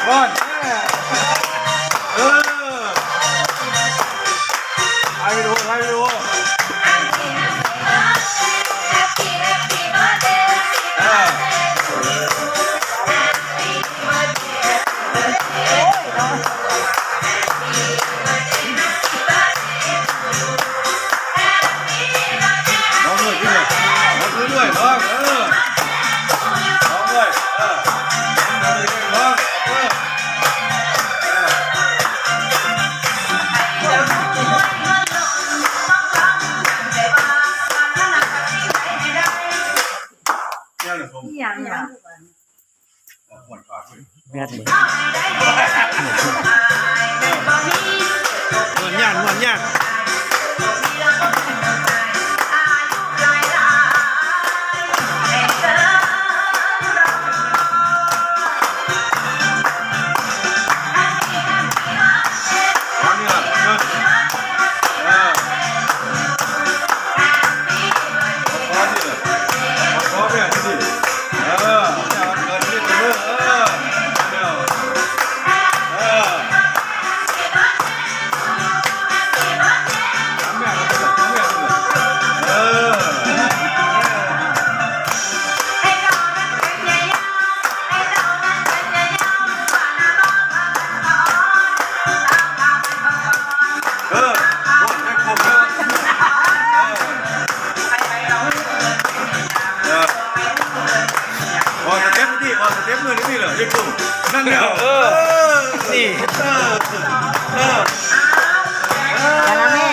ก่อนไปดูไปดูอย่างเงี้ยเหมือนย่างเต็มเลยนี่เหรอยิ่งดูนั่นแล้วนี่แต่ละแม่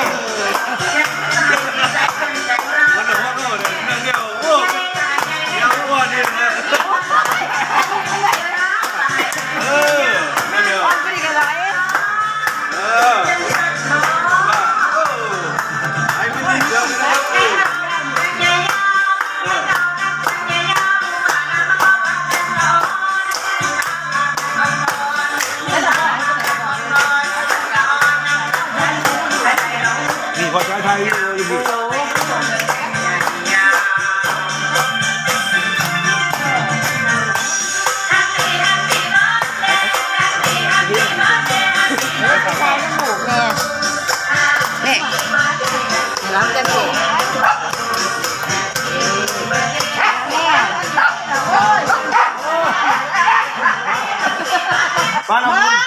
มันหนูว่าเขาเนี่ยนั่นเดียวโอ้เดียวอ้วนนี่นะนั่นเดียวไม่ได้กันไรไอ้พี่เดียวนะพอใช้ไทยอยู่ดีรับกันสิบ้านเรา